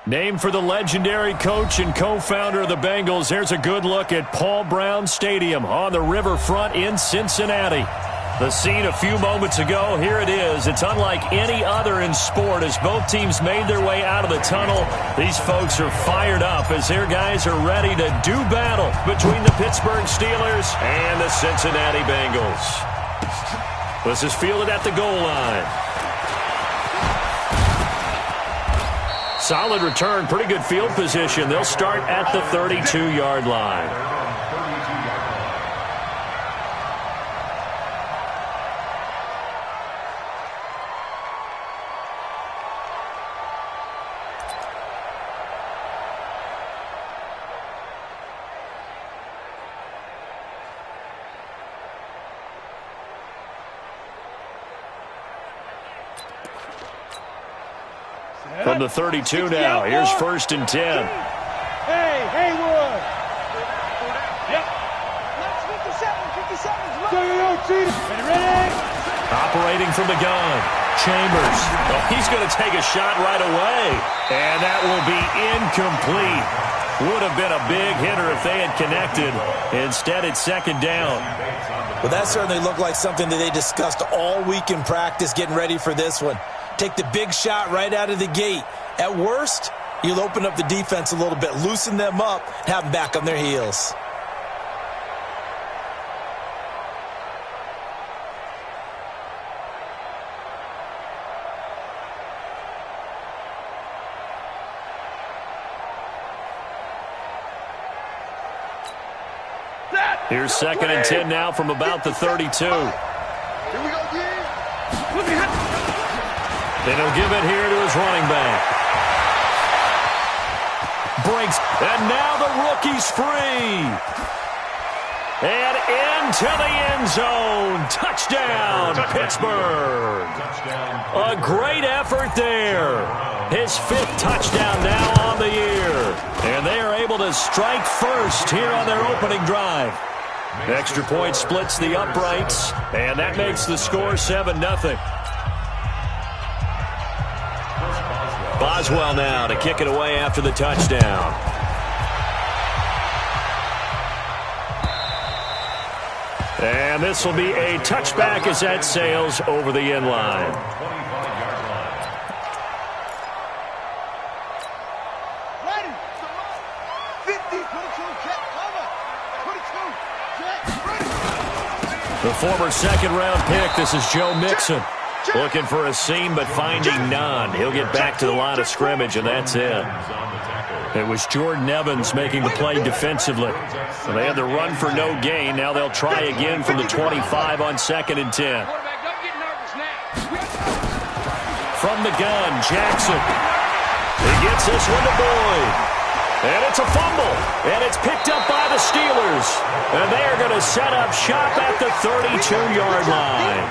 Named for the legendary coach and co-founder of the Bengals, here's a good look at Paul Brown Stadium on the riverfront in Cincinnati. The scene a few moments ago, here it is. It's unlike any other in sport as both teams made their way out of the tunnel. These folks are fired up as their guys are ready to do battle between the Pittsburgh Steelers and the Cincinnati Bengals. This is fielded at the goal line. Solid return, pretty good field position. They'll start at the 32-yard line. From the 32 now, here's 1st and 10. Hey, Haywood. Yep. 57. Ready? Operating from the gun. Chambers. Oh, he's going to take a shot right away. And that will be incomplete. Would have been a big hitter if they had connected. Instead, it's 2nd down. Well, that certainly looked like something that they discussed all week in practice getting ready for this one. Take the big shot right out of the gate. At worst, you'll open up the defense a little bit, loosen them up, have them back on their heels. Here's 2nd and 10 now from about the 32. Here we go again. Then he'll give it here to his running back. Breaks, and now the rookie's free. And into the end zone. Touchdown, Pittsburgh. A great effort there. His 5th touchdown now on the year. And they are able to strike first here on their opening drive. Extra point splits the uprights, and that makes the score 7-0. Boswell now to kick it away after the touchdown. And this will be a touchback as that sails over the end line. The former 2nd-round pick, this is Joe Mixon. Looking for a seam, but finding none. He'll get back to the line of scrimmage, and that's it. It was Jordan Evans making the play defensively. So they had the run for no gain. Now they'll try again from the 25 on 2nd and 10. From the gun, Jackson. He gets this one to Boyd. And it's a fumble. And it's picked up by the Steelers. And they are going to set up shop at the 32-yard line.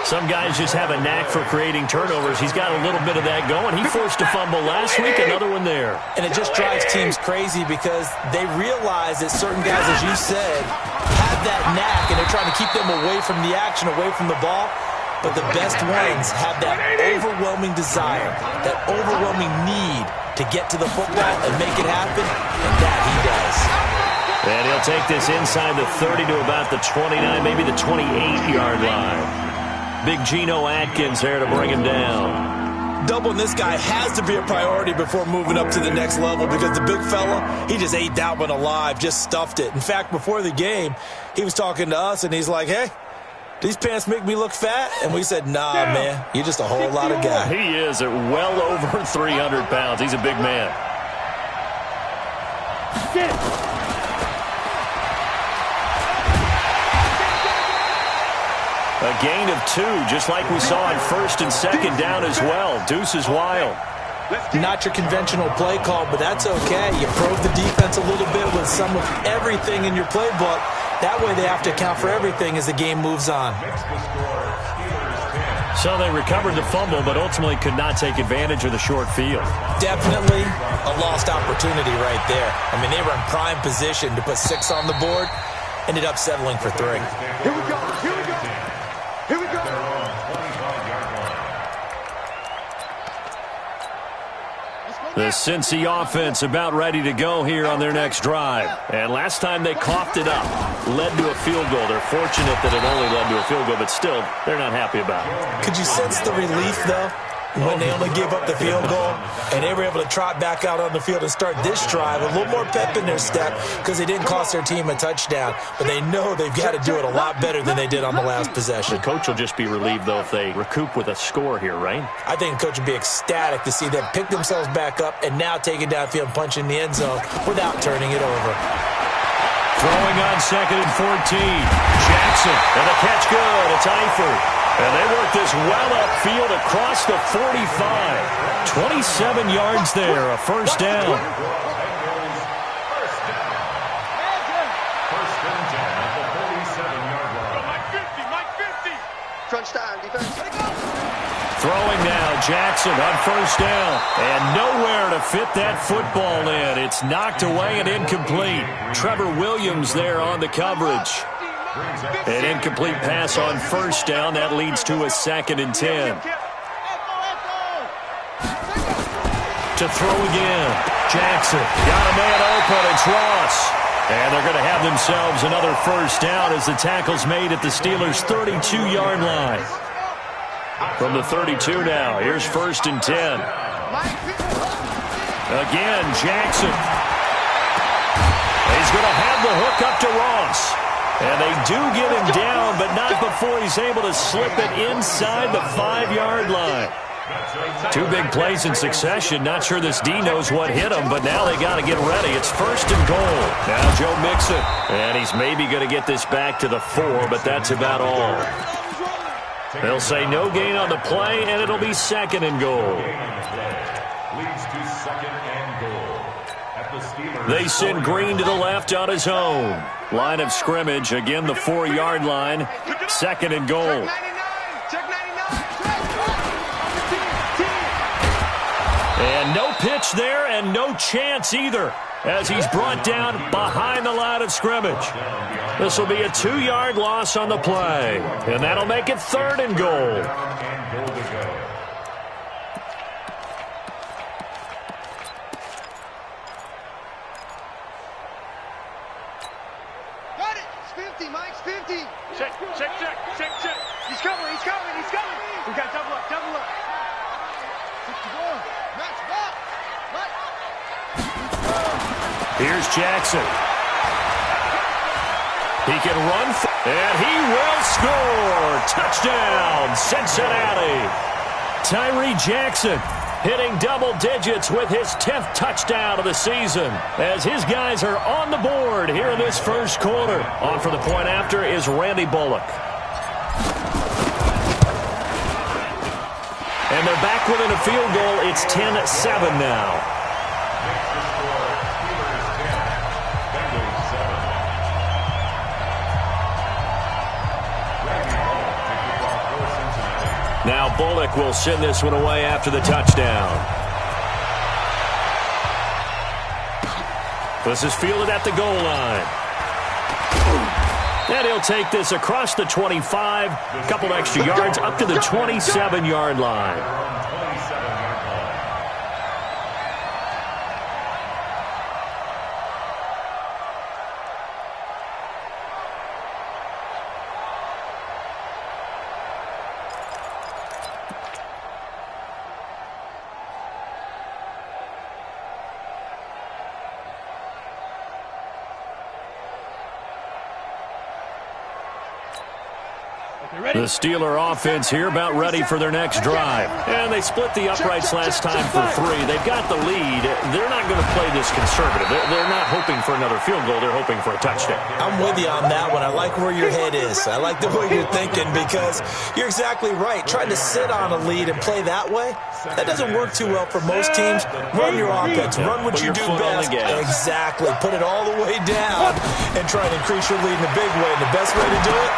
Some guys just have a knack for creating turnovers. He's got a little bit of that going. He forced a fumble last week, another one there. And it just drives teams crazy because they realize that certain guys, as you said, have that knack, and they're trying to keep them away from the action, away from the ball. But the best ones have that overwhelming desire, that overwhelming need to get to the football and make it happen, and that he does. And he'll take this inside the 30 to about the 29, maybe the 28-yard line. Big Geno Atkins there to bring him down. Doubling this guy has to be a priority before moving up to the next level because the big fella, he just ate that one alive, just stuffed it. In fact, before the game, he was talking to us, and he's like, hey, these pants make me look fat? And we said, nah, man, you're just a whole lot of guy. He is at well over 300 pounds. He's a big man. A gain of 2, just like we saw on 1st and 2nd down as well. Deuce is wild. Not your conventional play call, but that's okay. You probe the defense a little bit with some of everything in your playbook. That way they have to account for everything as the game moves on. So they recovered the fumble, but ultimately could not take advantage of the short field. Definitely a lost opportunity right there. I mean, they were in prime position to put 6 on the board. Ended up settling for 3. Here we go. Here we go. Here we go. Let's go. The Cincy offense about ready to go here on their next drive. And last time they coughed it up, led to a field goal. They're fortunate that it only led to a field goal, but still, they're not happy about it. Could you sense the relief, though, when they only gave up the field goal and they were able to trot back out on the field and start this drive? A little more pep in their step because they didn't cost their team a touchdown, but they know they've got to do it a lot better than they did on the last possession. The coach will just be relieved, though, if they recoup with a score here, right? I think the coach would be ecstatic to see them pick themselves back up and now take it downfield and punch in the end zone without turning it over. Throwing on 2nd and 14. Jackson, and the catch good. It's Eifert. And they work this well upfield across the 45. 27 yards there, a first down. Crunch time, defense. Throwing now, Jackson on first down. And nowhere to fit that football in. It's knocked away and incomplete. Trevor Williams there on the coverage. An incomplete pass on first down. That leads to a 2nd and 10. To throw again. Jackson got a man open. It's Ross. And they're going to have themselves another first down as the tackle's made at the Steelers' 32-yard line. From the 32 now, here's 1st and 10. Again, Jackson. He's going to have the hook up to Ross. And they do get him down, but not before he's able to slip it inside the 5-yard line. 2 big plays in succession. Not sure this D knows what hit him, but now they got to get ready. It's 1st and goal. Now Joe Mixon. And he's maybe going to get this back to the 4, but that's about all. They'll say no gain on the play, and it'll be 2nd and goal. Leads to 2nd and goal. At the Steelers. They send Green to the left on his own. Line of scrimmage, again the 4-yard line. 2nd and goal. And no pitch there and no chance either as he's brought down behind the line of scrimmage. This will be a 2-yard loss on the play, and that'll make it 3rd and goal. Got it. It's 50, Mike. It's 50. Check. He's coming. We got double up. 61. Max, back. Here's Jackson. He can run, and he will score. Touchdown, Cincinnati. Tyree Jackson hitting double digits with his 10th touchdown of the season as his guys are on the board here in this first quarter. On for the point after is Randy Bullock. And they're back within a field goal. It's 10-7 now. Now Bullock will send this one away after the touchdown. This is fielded at the goal line. And he'll take this across the 25, a couple extra yards, up to the 27-yard line. The Steeler offense here about ready for their next drive. And they split the uprights last time for 3. They've got the lead. They're not going to play this conservative. They're not hoping for another field goal. They're hoping for a touchdown. I'm with you on that one. I like where your head is. I like the way you're thinking because you're exactly right. Trying to sit on a lead and play that way, that doesn't work too well for most teams. Run your offense. Run what you do best. Exactly. Put it all the way down and try and increase your lead in a big way. And the best way to do it,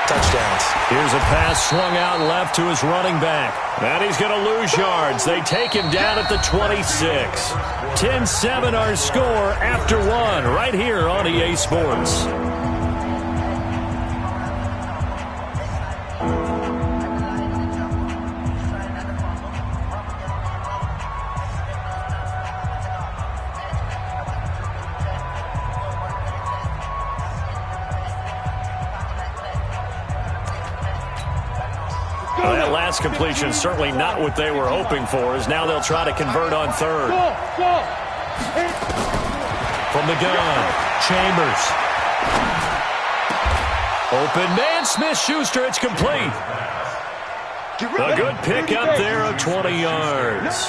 touchdowns. Here's a pass swung out left to his running back. And he's going to lose yards. They take him down at the 26. 10-7 our score after 1 right here on EA Sports. that last completion certainly not what they were hoping for, as now they'll try to convert on third. From the gun, Chambers. Open man, Smith-Schuster, it's complete. A good pick up there of 20 yards.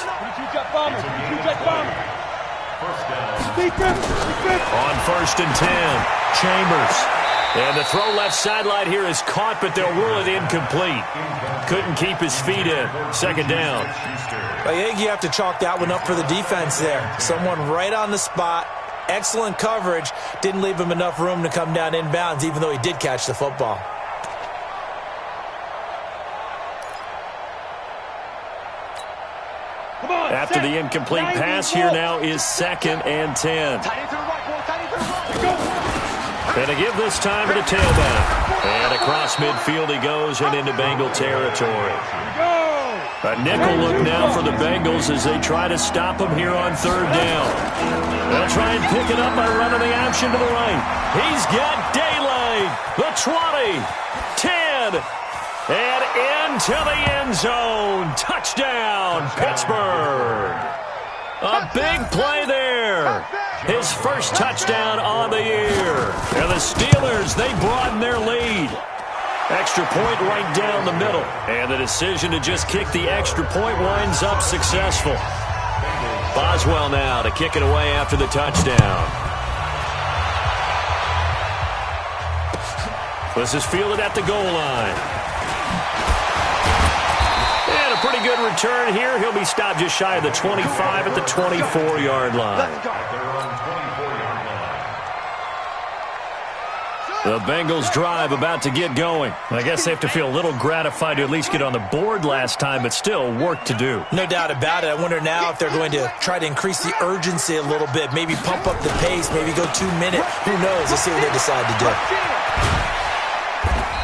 On 1st and 10, Chambers. And the throw left sideline here is caught, but they'll rule it incomplete. Couldn't keep his feet in. 2nd down. I think you have to chalk that one up for the defense there. Someone right on the spot. Excellent coverage. Didn't leave him enough room to come down inbounds, even though he did catch the football. After the incomplete pass, here now is 2nd and 10. And to give this time to the tailback. And across midfield he goes and into Bengal territory. A nickel look now for the Bengals as they try to stop him here on 3rd down. They'll try and pick it up by running the option to the right. He's got daylight. The 20, 10, and into the end zone. Touchdown, Pittsburgh. A big play there. His first touchdown on the year. And the Steelers, they broaden their lead. Extra point right down the middle. And the decision to just kick the extra point winds up successful. Boswell now to kick it away after the touchdown. This is fielded at the goal line. And a pretty good return here. He'll be stopped just shy of the 25 at the 24-yard line. The Bengals drive about to get going. I guess they have to feel a little gratified to at least get on the board last time, but still work to do. No doubt about it. I wonder now if they're going to try to increase the urgency a little bit, maybe pump up the pace, maybe go 2 minute. Who knows? Let's see what they decide to do.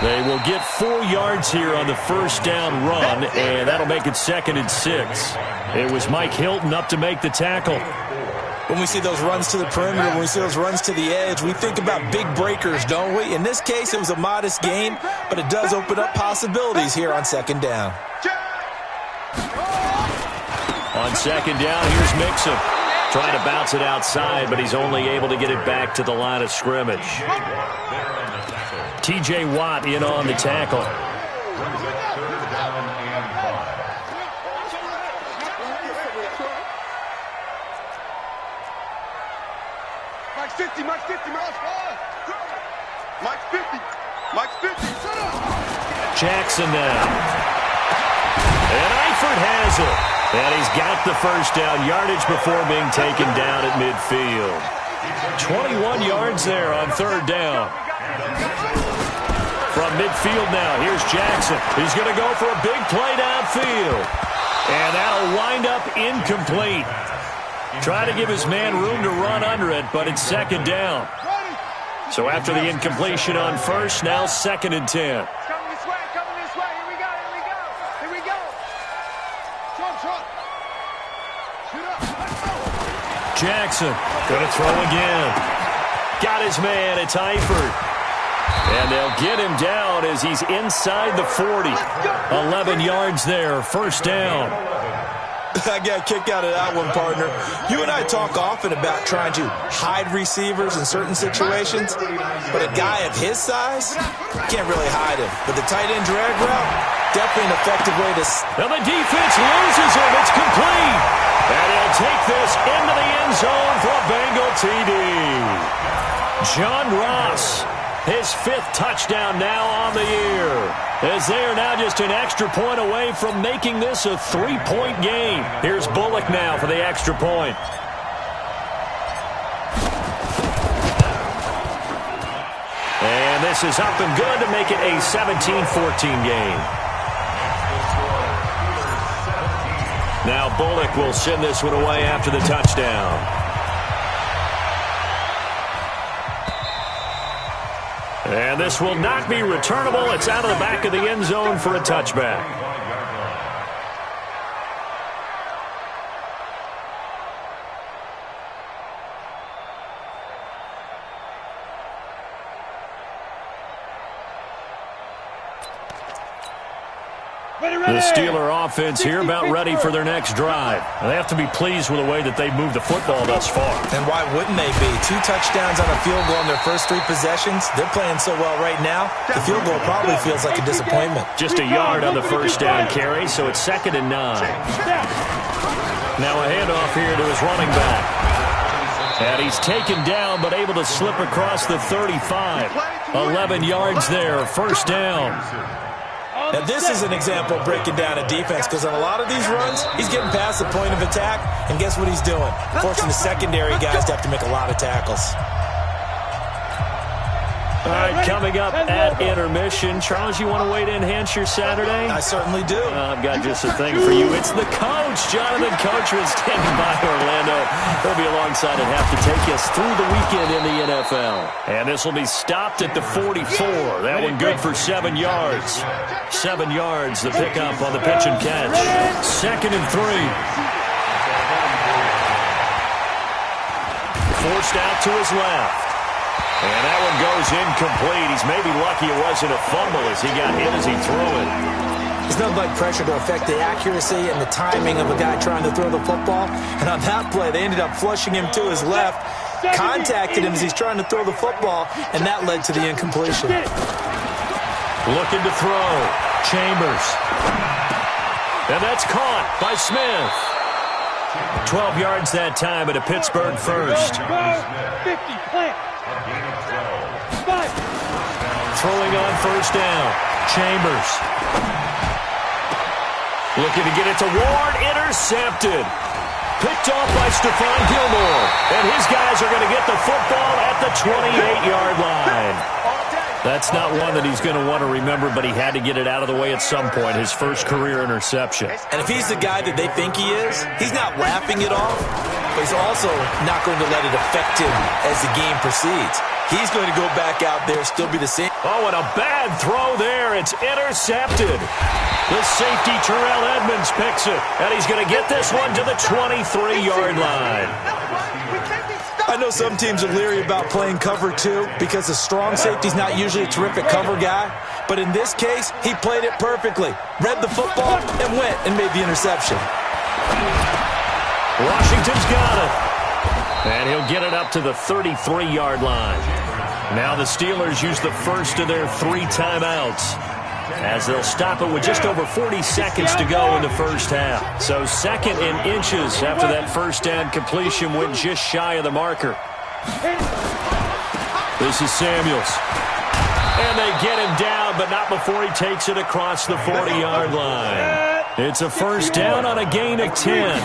They will get 4 yards here on the first down run, and that'll make it 2nd and 6. It was Mike Hilton up to make the tackle. When we see those runs to the perimeter, when we see those runs to the edge, we think about big breakers, don't we? In this case, it was a modest gain, but it does open up possibilities here on 2nd down. On 2nd down, here's Mixon. Trying to bounce it outside, but he's only able to get it back to the line of scrimmage. T.J. Watt in on the tackle. Mike's 50, Mike's 50, Mike's 50, Mike's 50. Jackson now. And Eifert has it. And he's got the first down yardage before being taken down at midfield. 21 yards there on 3rd down. From midfield now, here's Jackson. He's going to go for a big play downfield. And that'll wind up incomplete. Try to give his man room to run under it, but it's 2nd down. So after the incompletion on 1st, now 2nd and 10. Coming this way, here we go, here we go, here we go. Trump. Shoot up, let's go. Jackson, gonna throw again. Got his man, it's Eifert. And they'll get him down as he's inside the 40. 11 yards there, 1st down. I got a kick out of that one, partner. You and I talk often about trying to hide receivers in certain situations, but a guy of his size, can't really hide him. But the tight end drag route, definitely an effective way to... Now the defense loses him. It's complete. And he'll take this into the end zone for a Bengal TD. John Ross, his 5th touchdown now on the year, as they are now just an extra point away from making this a 3-point game. Here's Bullock now for the extra point. And this is up and good to make it a 17-14 game. Now Bullock will send this one away after the touchdown. And this will not be returnable. It's out of the back of the end zone for a touchback. The Steeler offense here about ready for their next drive. They have to be pleased with the way that they've moved the football thus far. And why wouldn't they be? 2 touchdowns on a field goal in their first 3 possessions. They're playing so well right now, the field goal probably feels like a disappointment. Just a yard on the first down carry, so it's 2nd and 9. Now a handoff here to his running back. And he's taken down, but able to slip across the 35. 11 yards there, first down. Now, this is an example of breaking down a defense, because on a lot of these runs, he's getting past the point of attack, and guess what he's doing? Forcing the secondary guys to have to make a lot of tackles. All right, coming up at intermission. Charles, you want to wait to enhance your Saturday? I certainly do. I've got just a thing for you. It's the coach, Jonathan Coachman, standing by Orlando. He'll be alongside and have to take us through the weekend in the NFL. And this will be stopped at the 44. That one good for 7 yards. 7 yards, the pickup on the pitch and catch. 2nd and 3. Forced out to his left. And that one goes incomplete. He's maybe lucky it wasn't a fumble as he got hit as he threw it. There's nothing like pressure to affect the accuracy and the timing of a guy trying to throw the football. And on that play, they ended up flushing him to his left, contacted him as he's trying to throw the football, and that led to the incompletion. Looking to throw. Chambers. And that's caught by Smith. 12 yards that time at a Pittsburgh first. 50, plant. Throwing on first down. Chambers. Looking to get it to Ward. Intercepted. Picked off by Stephon Gilmore. And his guys are going to get the football at the 28-yard line. That's not one that he's going to want to remember, but he had to get it out of the way at some point, his first career interception. And if he's the guy that they think he is, he's not laughing it off, but he's also not going to let it affect him as the game proceeds. He's going to go back out there, still be the same. Oh, and a bad throw there. It's intercepted. The safety, Terrell Edmonds, picks it, and he's going to get this one to the 23-yard line. I know some teams are leery about playing cover 2 because the strong safety's not usually a terrific cover guy. But in this case, he played it perfectly. Read the football and went and made the interception. Washington's got it. And he'll get it up to the 33-yard line. Now the Steelers use the first of their 3 timeouts, as they'll stop it with just over 40 seconds to go in the first half. So 2nd and inches after that first down completion went just shy of the marker. This is Samuels. And they get him down, but not before he takes it across the 40-yard line. It's a first down on a gain of 10.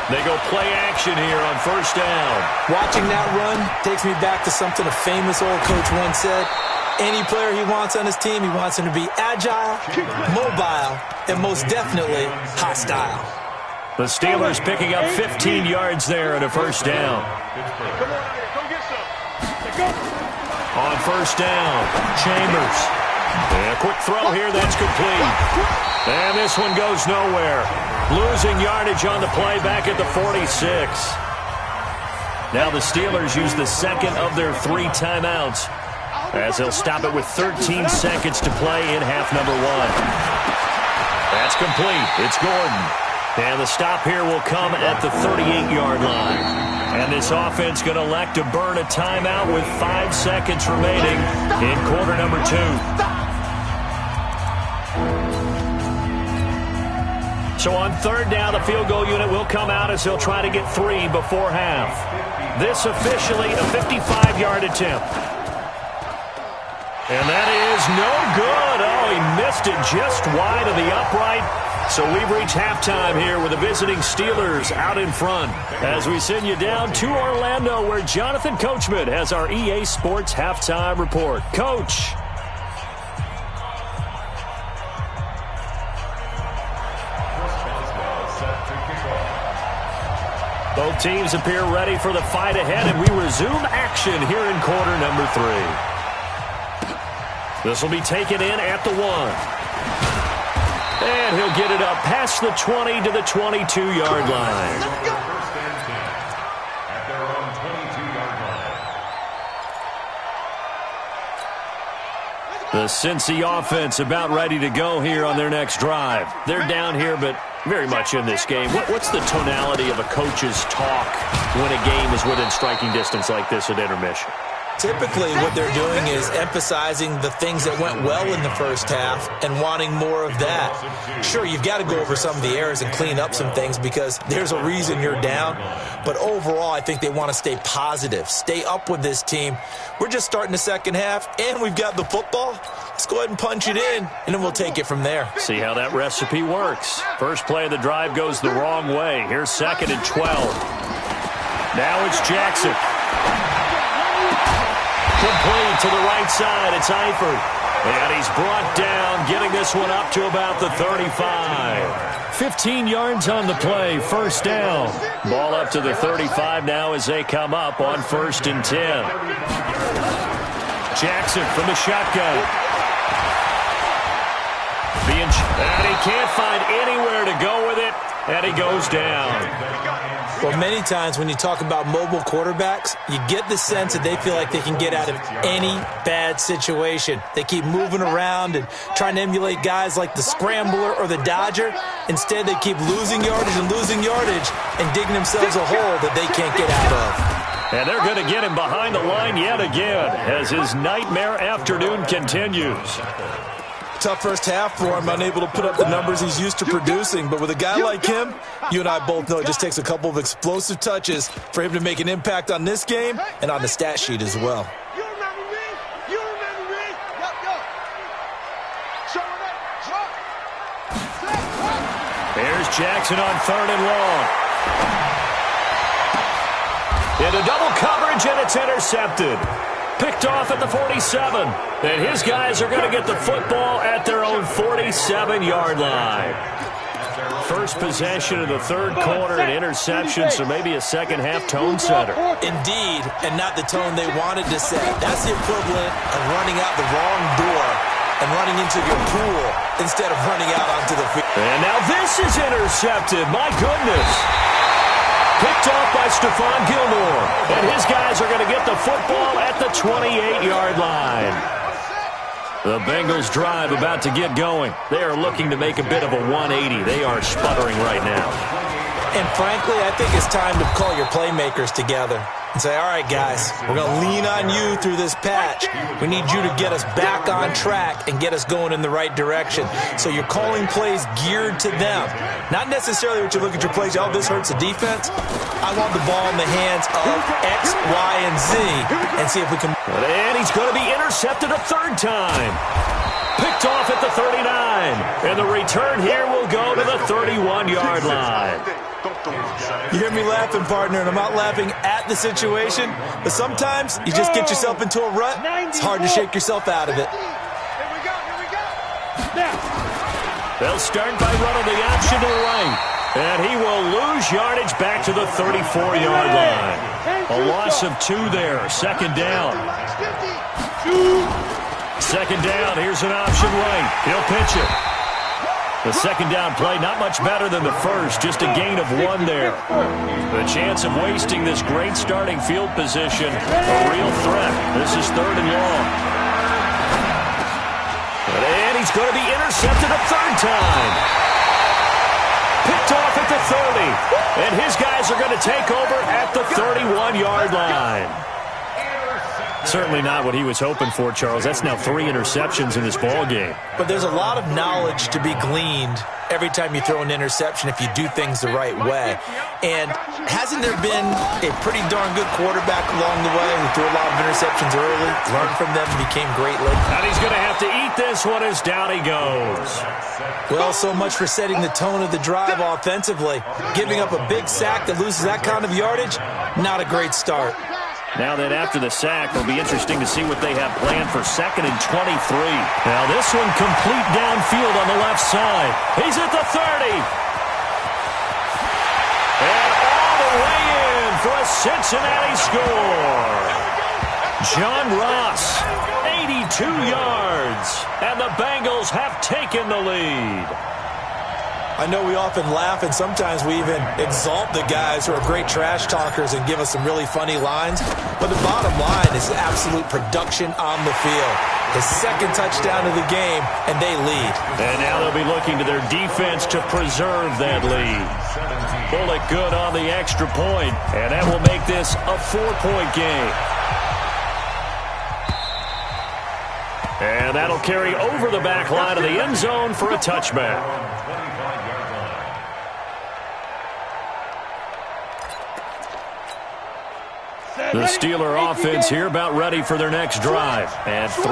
They go play action here on first down. Watching that run takes me back to something a famous old coach once said. Any player he wants on his team, he wants him to be agile, mobile, and most definitely hostile. The Steelers picking up 15 yards there at a first down. On first down, Chambers. And a quick throw here, that's complete. And this one goes nowhere. Losing yardage on the play back at the 46. Now the Steelers use the second of their 3 timeouts, as they'll stop it with 13 seconds to play in half number 1. That's complete. It's Gordon. And the stop here will come at the 38-yard line. And this offense going to elect to burn a timeout with 5 seconds remaining in quarter number 2. So on third down, the field goal unit will come out as they'll try to get 3 before half. This officially a 55-yard attempt. And that is no good. Oh, he missed it just wide of the upright. So we've reached halftime here with the visiting Steelers out in front, as we send you down to Orlando, where Jonathan Coachman has our EA Sports halftime report. Coach. Both teams appear ready for the fight ahead, and we resume action here in quarter number 3. This will be taken in at the 1. And he'll get it up past the 20 to the 22-yard line. The Cincy offense about ready to go here on their next drive. They're down here, but very much in this game. What's the tonality of a coach's talk when a game is within striking distance like this at intermission? Typically, what they're doing is emphasizing the things that went well in the first half and wanting more of that. Sure, you've got to go over some of the errors and clean up some things because there's a reason you're down. But overall, I think they want to stay positive, stay up with this team. We're just starting the second half, and we've got the football. Let's go ahead and punch it in, and then we'll take it from there. See how that recipe works. First play of the drive goes the wrong way. Here's 2nd and 12. Now it's Jackson. Complete to the right side. It's Eifert. And he's brought down, getting this one up to about the 35. 15 yards on the play. First down. Ball up to the 35 now as they come up on 1st and 10. Jackson from the shotgun. And he can't find anywhere to go with it. And he goes down. Well, many times when you talk about mobile quarterbacks, you get the sense that they feel like they can get out of any bad situation. They keep moving around and trying to emulate guys like the Scrambler or the Dodger. Instead, they keep losing yardage and digging themselves a hole that they can't get out of. And they're going to get him behind the line yet again as his nightmare afternoon continues. Tough first half for him, unable to put up the numbers he's used to producing. But with a guy like him, you and I both know it just takes a couple of explosive touches for him to make an impact on this game and on the stat sheet as well. You remember me? You remember me? Yo. Show it up. Here's Jackson on 3rd and long. Into double coverage, and it's intercepted. Picked off at the 47. And his guys are going to get the football at their own 47-yard line. First possession of the third quarter, an interception, so maybe a second-half tone setter. Indeed, and not the tone they wanted to set. That's the equivalent of running out the wrong door and running into your pool instead of running out onto the field. And now this is intercepted. My goodness. Picked off by Stephon Gilmore. And his guys are going to get the football at the 28-yard line. The Bengals drive about to get going. They are looking to make a bit of a 180. They are sputtering right now. And frankly, I think it's time to call your playmakers together and say, all right, guys, we're going to lean on you through this patch. We need you to get us back on track and get us going in the right direction. So you're calling plays geared to them. Not necessarily what you look at your plays, oh, this hurts the defense. I want the ball in the hands of X, Y, and Z and see if we can. And he's going to be intercepted a 3rd time. Picked off at the 39. And the return here will go to the 31-yard line. You hear me laughing, partner, and I'm not laughing at the situation, but sometimes you just get yourself into a rut. It's hard to shake yourself out of it. Here we go. Now. They'll start by running the option to the right. And he will lose yardage back to the 34-yard line. A loss of 2 there. 2nd down. 2nd down. Here's an option right. He'll pitch it. The 2nd down play, not much better than the first, just a gain of 1 there. The chance of wasting this great starting field position, a real threat. This is 3rd and long. And he's going to be intercepted a 3rd time. Picked off at the 30. And his guys are going to take over at the 31-yard line. Certainly not what he was hoping for, Charles. That's now 3 interceptions in this ball game. But there's a lot of knowledge to be gleaned every time you throw an interception if you do things the right way. And hasn't there been a pretty darn good quarterback along the way who threw a lot of interceptions early, learned from them, and became great late? And he's going to have to eat this one as down he goes. Well, so much for setting the tone of the drive offensively. Giving up a big sack that loses that kind of yardage, not a great start. Now then, after the sack, it'll be interesting to see what they have planned for 2nd and 23. Now this one complete downfield on the left side. He's at the 30. And all the way in for a Cincinnati score. John Ross, 82 yards. And the Bengals have taken the lead. I know we often laugh, and sometimes we even exalt the guys who are great trash talkers and give us some really funny lines. But the bottom line is absolute production on the field. his second touchdown of the game, and they lead. And now they'll be looking to their defense to preserve that lead. Bullock good on the extra point, and that will make this a 4-point game. And that'll carry over the back line of the end zone for a touchback. The Steeler offense here about ready for their next drive. And 3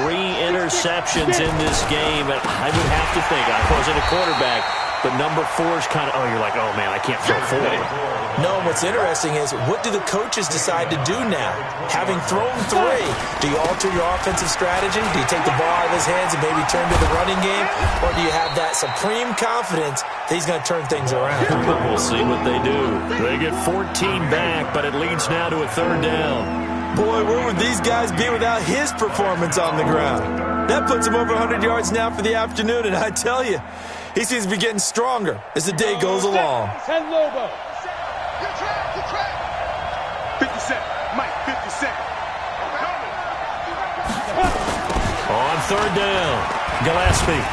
interceptions in this game. And I would have to think, I wasn't a quarterback, but number 4 is kind of, oh, you're like, oh, man, I can't throw 4. No, what's interesting is, what do the coaches decide to do now? Having thrown 3, do you alter your offensive strategy? Do you take the ball out of his hands and maybe turn to the running game? Or do you have that supreme confidence that he's going to turn things around? We'll see what they do. They get 14 back, but it leads now to a 3rd down. Boy, where would these guys be without his performance on the ground? That puts him over 100 yards now for the afternoon, and I tell you, he seems to be getting stronger as the day goes along. 10 Lobo. Good track. 50 Cent. Mike, 50 Cent. On 3rd down, Gillespie.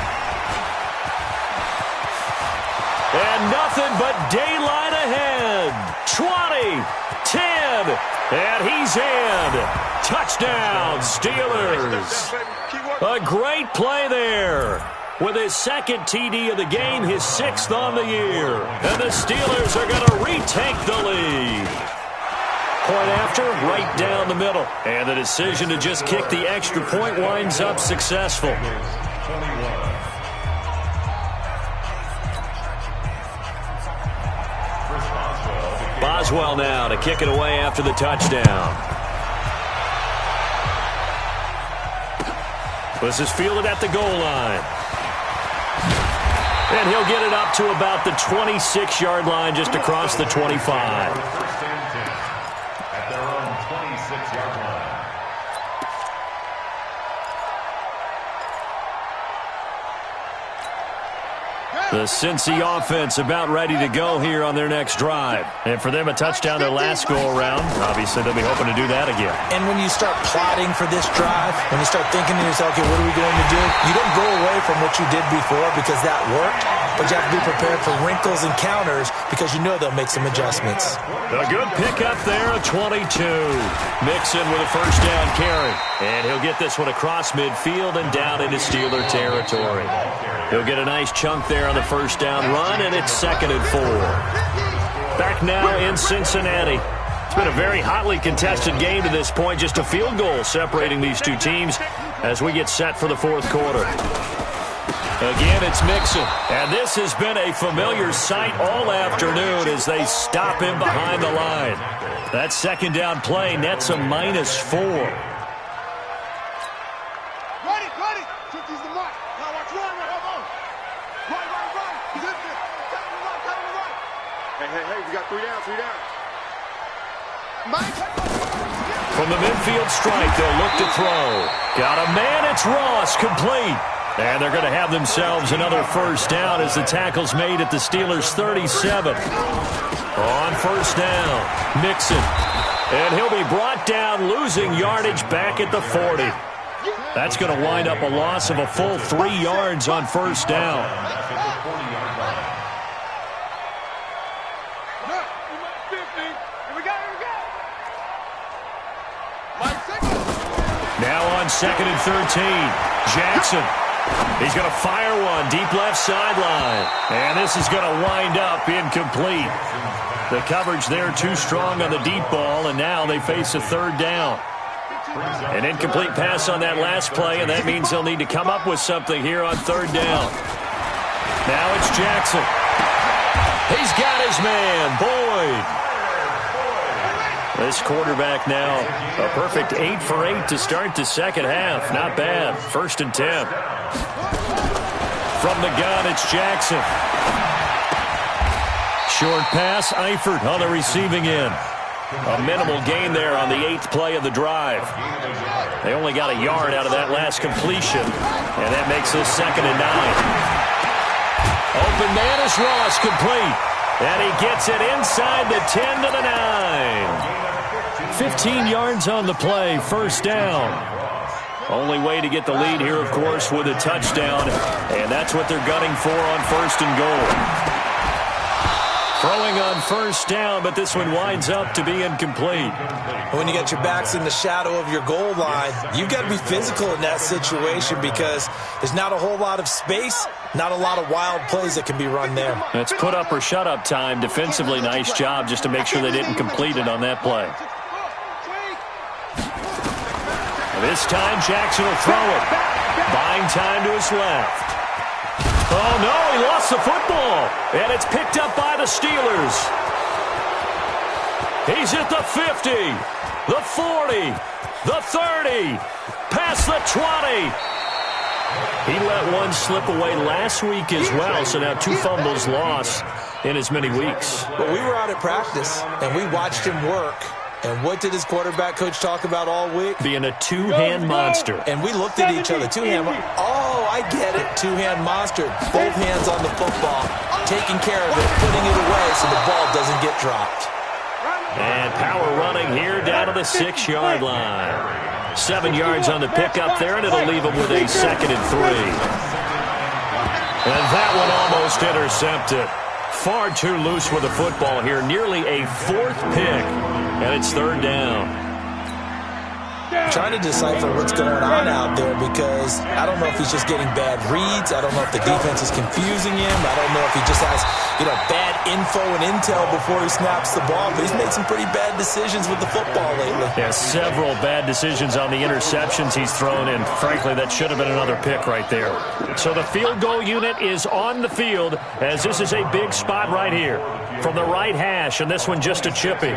And nothing but daylight ahead. 20, 10, and he's in. Touchdown, Steelers. A great play there. With his 2nd TD of the game, his 6th on the year. And the Steelers are going to retake the lead. Point after, right down the middle. And the decision to just kick the extra point winds up successful. Boswell now to kick it away after the touchdown. This is fielded at the goal line. And he'll get it up to about the 26-yard line, just across the 25. First and 10 at their own 26-yard line. The Cincy offense about ready to go here on their next drive. And for them, a touchdown their last go-around. Obviously, they'll be hoping to do that again. And when you start plotting for this drive, when you start thinking to yourself, okay, what are we going to do? You don't go away from what you did before because that worked, but you have to be prepared for wrinkles and counters because you know they'll make some adjustments. A good pickup there, a 22. Mixon with a 1st down carry. And he'll get this one across midfield and down into Steeler territory. He'll get a nice chunk there on the 1st down run, and it's 2nd and 4. Back now in Cincinnati. It's been a very hotly contested game to this point. Just a field goal separating these two teams as we get set for the 4th quarter. Again, it's Mixon. And this has been a familiar sight all afternoon as they stop him behind the line. That 2nd down play nets a -4. From the midfield strike, they'll look to throw. Got a man, it's Ross, complete. And they're going to have themselves another 1st down as the tackle's made at the Steelers' 37. On 1st down, Mixon. And he'll be brought down, losing yardage back at the 40. That's going to wind up a loss of a full 3 yards on 1st down. Now on 2nd and 13, Jackson. He's going to fire one deep left sideline. And this is going to wind up incomplete. The coverage there too strong on the deep ball, and now they face a 3rd down. An incomplete pass on that last play, and that means they'll need to come up with something here on 3rd down. Now it's Jackson. He's got his man, Boyd. This quarterback now, a perfect 8 for 8 to start the 2nd half. Not bad. 1st and 10. From the gun, it's Jackson. Short pass, Eifert on the receiving end. A minimal gain there on the 8th play of the drive. They only got a yard out of that last completion, and that makes this 2nd and 9. Open man is Ross, complete. And he gets it inside the 10 to the 9. 15 yards on the play, 1st down. Only way to get the lead here, of course, with a touchdown, and that's what they're gunning for on 1st and goal. Throwing on 1st down, but this one winds up to be incomplete. When you got your backs in the shadow of your goal line, you've got to be physical in that situation because there's not a whole lot of space, not a lot of wild plays that can be run there. It's put up or shut up time. Defensively, nice job just to make sure they didn't complete it on that play. This time, Jackson will throw it. Buying time to his left. Oh, no, he lost the football. And it's picked up by the Steelers. He's at the 50, the 40, the 30, past the 20. He let one slip away last week as well, so now 2 fumbles lost in as many weeks. Well, we were out at practice, and we watched him work. And what did his quarterback coach talk about all week? Being a two-hand monster. And we looked at each other. Two-hand. Oh, I get it. Two-hand monster. Both hands on the football, taking care of it, putting it away so the ball doesn't get dropped. And power running here down to the 6-yard line. 7 yards on the pickup there, and it'll leave him with a 2nd and 3. And that one almost intercepted. Far too loose with the football here. Nearly a 4th pick. And it's 3rd down. Trying to decipher what's going on out there because I don't know if he's just getting bad reads. I don't know if the defense is confusing him. I don't know if he just has, bad info and intel before he snaps the ball. But he's made some pretty bad decisions with the football lately. Yeah, several bad decisions on the interceptions he's thrown, and frankly, that should have been another pick right there. So the field goal unit is on the field as this is a big spot right here from the right hash, and this one just a chippy.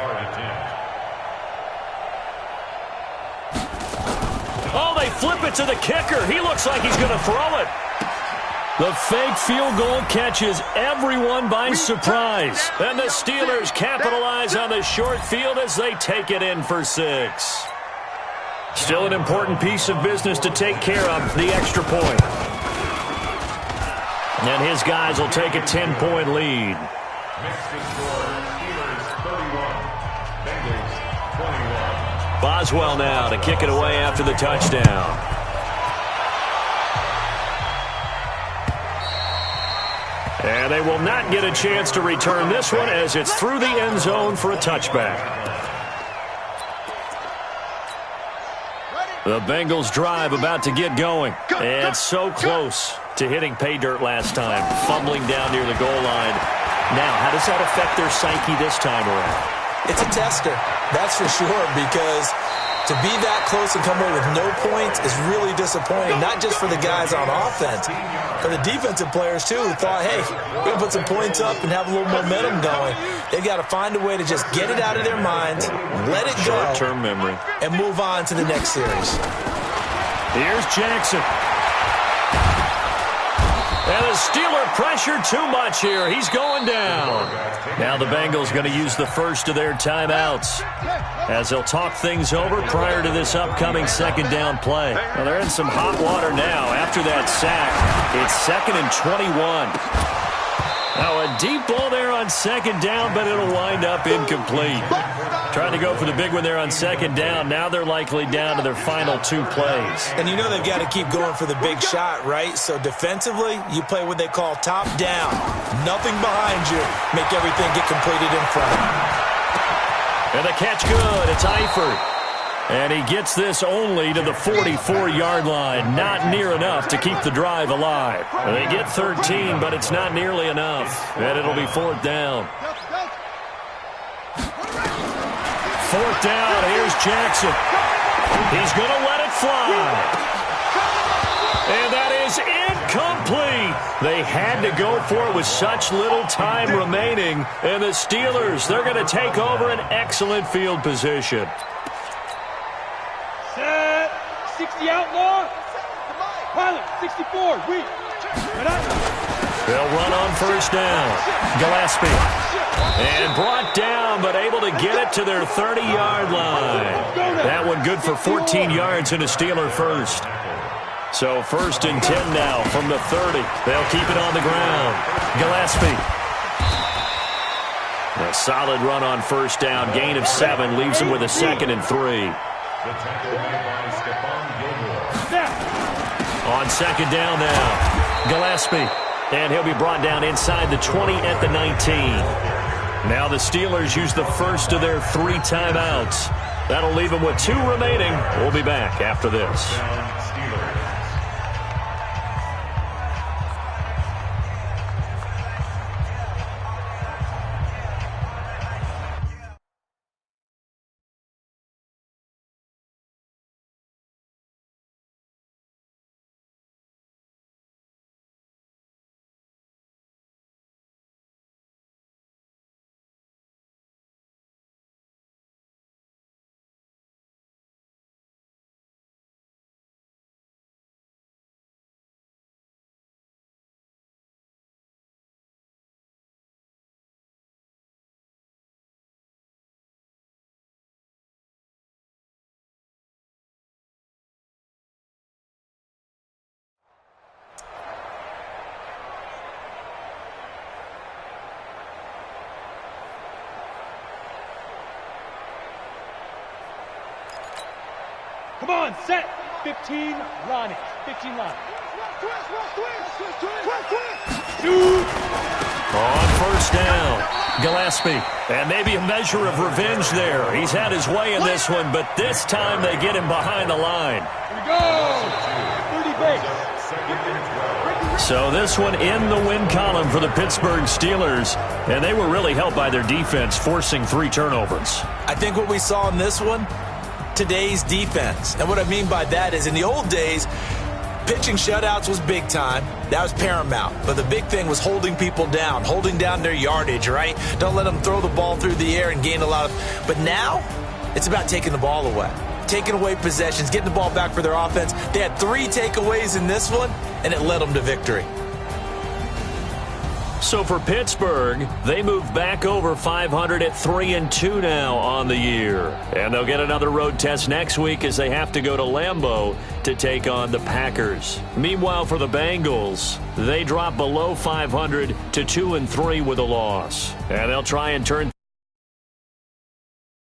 Oh, they flip it to the kicker. He looks like he's going to throw it. The fake field goal catches everyone by surprise. And the Steelers capitalize on the short field as they take it in for 6. Still an important piece of business to take care of, the extra point. And his guys will take a 10-point lead. Boswell now to kick it away after the touchdown. And they will not get a chance to return this one as it's through the end zone for a touchback. The Bengals drive about to get going. And so close to hitting pay dirt last time, fumbling down near the goal line. Now, how does that affect their psyche this time around? It's a tester, that's for sure, because to be that close and come away with no points is really disappointing, not just for the guys on offense, for the defensive players, too, who thought, hey, we're going to put some points up and have a little momentum going. They've got to find a way to just get it out of their minds, let it go, short-term memory, and move on to the next series. Here's Jackson. And the Steeler pressure too much here. He's going down. Now the Bengals going to use the first of their timeouts as they'll talk things over prior to this upcoming 2nd down play. Well, they're in some hot water now after that sack. It's 2nd and 21. Now a deep ball there on 2nd down, but it'll wind up incomplete. Trying to go for the big one there on 2nd down. Now they're likely down to their final 2 plays. And you know they've got to keep going for the big shot, right? So defensively, you play what they call top down. Nothing behind you. Make everything get completed in front. And the catch good. It's Eifert. And he gets this only to the 44-yard line. Not near enough to keep the drive alive. They get 13, but it's not nearly enough. And it'll be 4th down. 4th down. Here's Jackson. He's going to let it fly. And that is incomplete. They had to go for it with such little time remaining. And the Steelers, they're going to take over an excellent field position. Set. 60 outlaw. Pilot, 64. Read. They'll run on 1st down. Gillespie. And brought down, but able to get it to their 30-yard line. That one good for 14 yards and a Steeler first. So 1st and 10 now from the 30. They'll keep it on the ground. Gillespie. A solid run on 1st down. Gain of 7 leaves them with a 2nd and 3. The tackle made by Stephon Gilmore. On second down now, Gillespie. And he'll be brought down inside the 20 at the 19. Now the Steelers use the first of their 3 timeouts. That'll leave them with 2 remaining. We'll be back after this. Come on, set. 15 line it. 15 line. Shoot. On first down, Gillespie. And maybe a measure of revenge there. He's had his way in this one, but this time they get him behind the line. Here we go. 30 base. So this one in the win column for the Pittsburgh Steelers. And they were really helped by their defense, forcing 3 turnovers. I think what we saw in this one, today's defense. And what I mean by that is in the old days, pitching shutouts was big time. That was paramount. But the big thing was holding people down, holding down their yardage, right? Don't let them throw the ball through the air and gain a lot of... But now, it's about taking the ball away. Taking away possessions, getting the ball back for their offense. They had 3 takeaways in this one, and it led them to victory. So for Pittsburgh, they move back over 500 at 3-2 now on the year. And they'll get another road test next week as they have to go to Lambeau to take on the Packers. Meanwhile, for the Bengals, they drop below 500 to 2-3 with a loss. And they'll try and turn